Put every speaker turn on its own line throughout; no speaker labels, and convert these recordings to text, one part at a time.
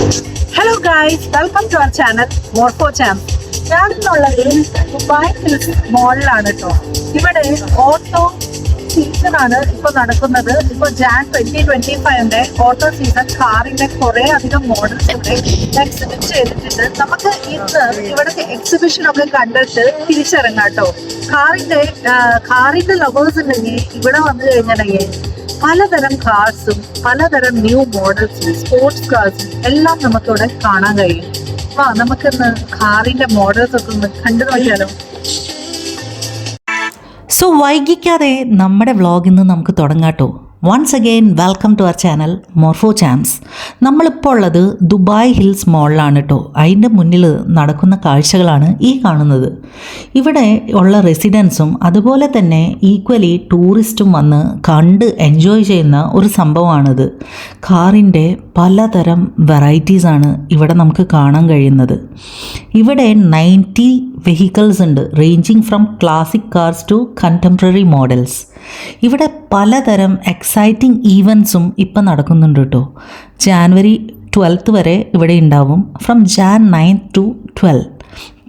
Hello guys, welcome to our channel Morpho Champ. ഞാനിന്നുള്ളത് Dubai Hills മോളിലാണ് കേട്ടോ. ഇവിടെ ഓട്ടോ സീസൺ ആണ് ഇപ്പൊ നടക്കുന്നത്. ഇപ്പൊ ജാൻ 2025 ഓട്ടോ സീസൺ കാറിന്റെ കുറെ അധികം മോഡൽസ് ഇവിടെ എക്സിബിറ്റ് ചെയ്തിട്ടുണ്ട്. നമുക്ക് ഇന്ന് ഇവിടുത്തെ എക്സിബിഷൻ ഒക്കെ കണ്ടിട്ട് തിരിച്ചിറങ്ങാം കേട്ടോ. കാറിന്റെ ലവേഴ്സ് ഉണ്ടെങ്കിൽ ഇവിടെ വന്നു കഴിഞ്ഞിട്ടുണ്ടെങ്കിൽ പലതരം കാർസും പലതരം ന്യൂ മോഡൽസും സ്പോർട്സ് കാർസും എല്ലാം നമുക്കിവിടെ കാണാൻ കഴിയും. നമുക്കിന്ന് കാറിന്റെ മോഡൽസ് ഒക്കെ ഒന്ന് കണ്ടു നോക്കിയാലോ.
സോ വൈകിക്കാതെ നമ്മുടെ വ്ളോഗ് ഇന്ന് നമുക്ക് തുടങ്ങാട്ടോ. Once again welcome to our channel Morpho Champs. നമ്മളിപ്പോൾ ഉള്ളത് ദുബായ് ഹിൽസ് മോളിലാണ് കേട്ടോ. അതിൻ്റെ മുന്നിൽ നടക്കുന്ന കാഴ്ചകളാണ് ഈ കാണുന്നത്. ഇവിടെ ഉള്ള റെസിഡൻസും അതുപോലെ തന്നെ ഈക്വലി ടൂറിസ്റ്റും വന്ന് കണ്ട് എൻജോയ് ചെയ്യുന്ന ഒരു സംഭവമാണിത്. കാറിൻ്റെ പലതരം വെറൈറ്റീസാണ് ഇവിടെ നമുക്ക് കാണാൻ കഴിയുന്നത്. ഇവിടെ 90 വെഹിക്കിൾസ് ഉണ്ട്, ranging from classic cars to contemporary models. ഇവിടെ പലതരം എക്സൈറ്റിംഗ് ഈവൻസും ഇപ്പം നടക്കുന്നുണ്ട് കേട്ടോ. ജാനുവരി 12 വരെ ഇവിടെ ഉണ്ടാവും. ഫ്രം ജാൻ 9 to 12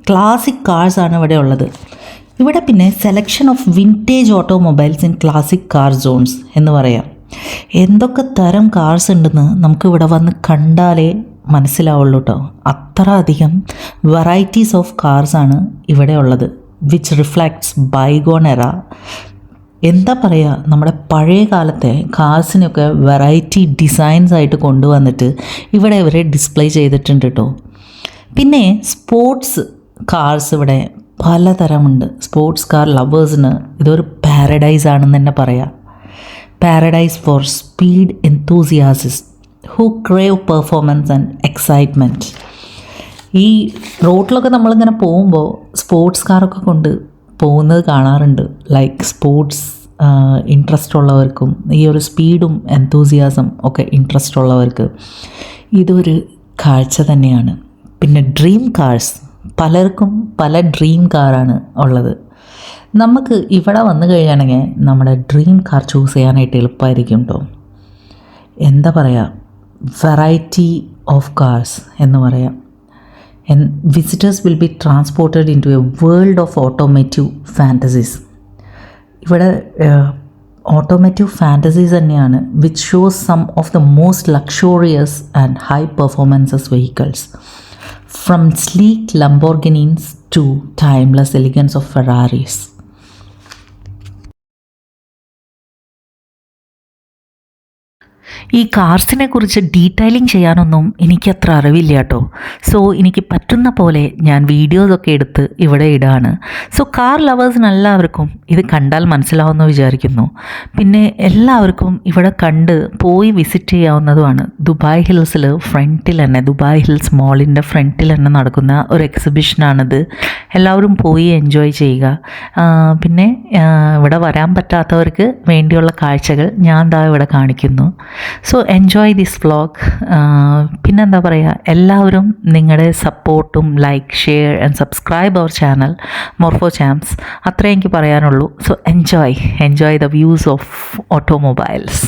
ക്ലാസിക് കാർസാണ് ഇവിടെ ഉള്ളത്. ഇവിടെ പിന്നെ selection of vintage automobiles in classic car zones എന്ന് പറയാം. എന്തൊക്കെ തരം കാർസ് ഉണ്ടെന്ന് നമുക്കിവിടെ വന്ന് കണ്ടാലേ മനസ്സിലാവുള്ളൂ കേട്ടോ. അത്ര അധികം വെറൈറ്റീസ് ഓഫ് കാർസാണ് ഇവിടെ ഉള്ളത്, വിച്ച് റിഫ്ലക്ട്സ് ബൈഗോൺ എറ. എന്താ പറയുക, നമ്മുടെ പഴയ കാലത്തെ കാർസിനൊക്കെ വെറൈറ്റി ഡിസൈൻസ് ആയിട്ട് കൊണ്ടുവന്നിട്ട് ഇവിടെ ഇവരെ ഡിസ്പ്ലേ ചെയ്തിട്ടുണ്ട് കേട്ടോ. പിന്നെ സ്പോർട്സ് കാർസ് ഇവിടെ പലതരമുണ്ട്. സ്പോർട്സ് കാർ ലവേഴ്സിന് ഇതൊരു പാരഡൈസ് ആണെന്ന് തന്നെ പറയാം. Paradise for speed enthusiast who crave performance and excitement. ഈ റോഡിലൊക്കെ നമ്മളിങ്ങനെ പോകുമ്പോൾ സ്പോർട്സ് കാറൊക്കെ കൊണ്ട് പോകുന്നത് കാണാറുണ്ട്. ലൈക്ക് സ്പോർട്സ് ഇൻട്രസ്റ്റ് ഉള്ളവർക്കും ഈ ഒരു സ്പീഡും എൻതൂസിയാസം ഒക്കെ ഇൻട്രസ്റ്റ് ഉള്ളവർക്ക് ഇതൊരു കാഴ്ച തന്നെയാണ്. പിന്നെ ഡ്രീം കാർസ്, പലർക്കും പല ഡ്രീം കാറാണ് ഉള്ളത്. നമുക്ക് ഇവിടെ വന്നു കഴിയുകയാണെങ്കിൽ നമ്മുടെ ഡ്രീം കാർ ചൂസ് ചെയ്യാനായിട്ട് എളുപ്പമായിരിക്കും കേട്ടോ. എന്താ പറയുക, വെറൈറ്റി ഓഫ് കാർസ് എന്ന് പറയാം. And visitors will be transported into a world of automotive fantasies. ഇവിടെ ഓട്ടോമേറ്റീവ് ഫാൻറ്റസീസ് തന്നെയാണ്, which shows some of the most luxurious and high performances vehicles from sleek Lamborghinis to timeless elegance of Ferraris. ഈ കാർസിനെ കുറിച്ച് detailing ചെയ്യാനൊന്നും എനിക്കത്ര അറിവില്ല കേട്ടോ. So എനിക്ക് പറ്റുന്ന പോലെ ഞാൻ വീഡിയോസൊക്കെ എടുത്ത് ഇവിടെ ഇടാണ്. സോ കാർ ലവേഴ്സിന് എല്ലാവർക്കും ഇത് കണ്ടാൽ മനസ്സിലാവുമെന്ന് വിചാരിക്കുന്നു. പിന്നെ എല്ലാവർക്കും ഇവിടെ കണ്ട് പോയി വിസിറ്റ് ചെയ്യാവുന്നതുമാണ്. ദുബായ് ഹിൽസിൽ ഫ്രണ്ടിൽ തന്നെ, ദുബായ് ഹിൽസ് മോളിൻ്റെ ഫ്രണ്ടിൽ തന്നെ നടക്കുന്ന ഒരു എക്സിബിഷനാണിത്. എല്ലാവരും പോയി എൻജോയ് ചെയ്യുക. പിന്നെ ഇവിടെ വരാൻ പറ്റാത്തവർക്ക് വേണ്ടിയുള്ള കാഴ്ചകൾ ഞാൻ ദാ ഇവിടെ കാണിക്കുന്നു. So enjoy this vlog. പിന്നെന്താ പറയുക, എല്ലാവരും നിങ്ങളുടെ സപ്പോർട്ടും like, share and subscribe our channel Morpho Champs. അത്രേ എനിക്ക് പറയാനുള്ളൂ. So enjoy the views of automobiles.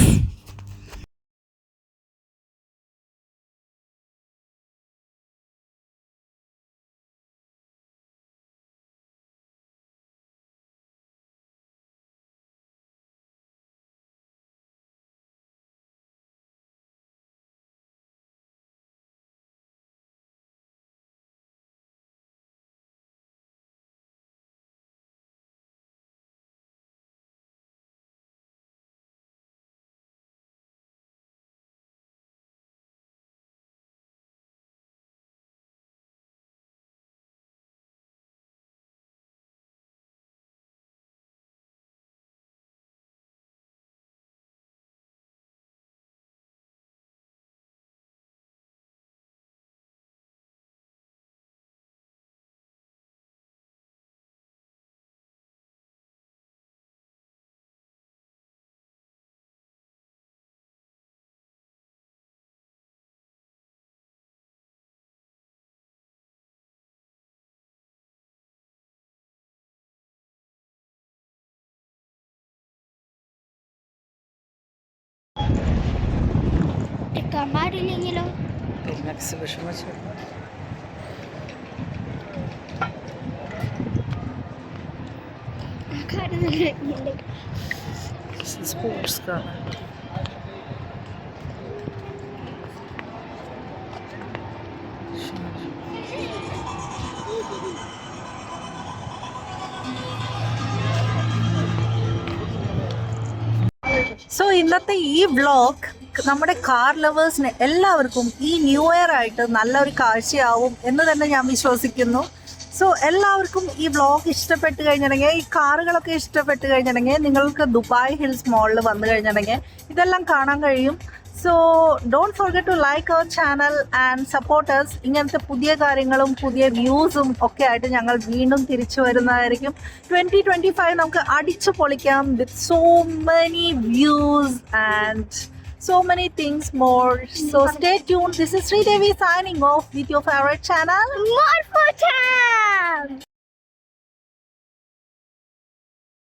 Kamar iല്ലെങ്കിലോ
എക്സിബിഷൻ വെച്ചിട്ടുണ്ട്. സ്പോർട്സ് കാണാൻ. സോ ഇന്നത്തെ ഈ വ്ളോഗ് നമ്മുടെ കാർ ലവേഴ്സിന് എല്ലാവർക്കും ഈ ന്യൂ ഇയർ ആയിട്ട് നല്ലൊരു കാഴ്ചയാവും എന്ന് തന്നെ ഞാൻ വിശ്വസിക്കുന്നു. സോ എല്ലാവർക്കും ഈ വ്ളോഗ് ഇഷ്ടപ്പെട്ട് കഴിഞ്ഞിട്ടുണ്ടെങ്കിൽ, ഈ കാറുകളൊക്കെ ഇഷ്ടപ്പെട്ട് കഴിഞ്ഞിട്ടുണ്ടെങ്കിൽ നിങ്ങൾക്ക് ദുബായ് ഹിൽസ് മോളിൽ വന്നു കഴിഞ്ഞിട്ടുണ്ടെങ്കിൽ ഇതെല്ലാം കാണാൻ കഴിയും. So don't forget to like our channel and supporters. ഇങ്ങനത്തെ പുതിയ കാര്യങ്ങളും പുതിയ വ്യൂസും ഒക്കെ ആയിട്ട് ഞങ്ങൾ വീണ്ടും തിരിച്ചു വരുന്നതായിരിക്കും. 2025 നമുക്ക് അടിച്ചു പൊളിക്കാം with so many views and so many things more. So stay tuned. This is Sridevi signing off with your favorite channel,
More for time.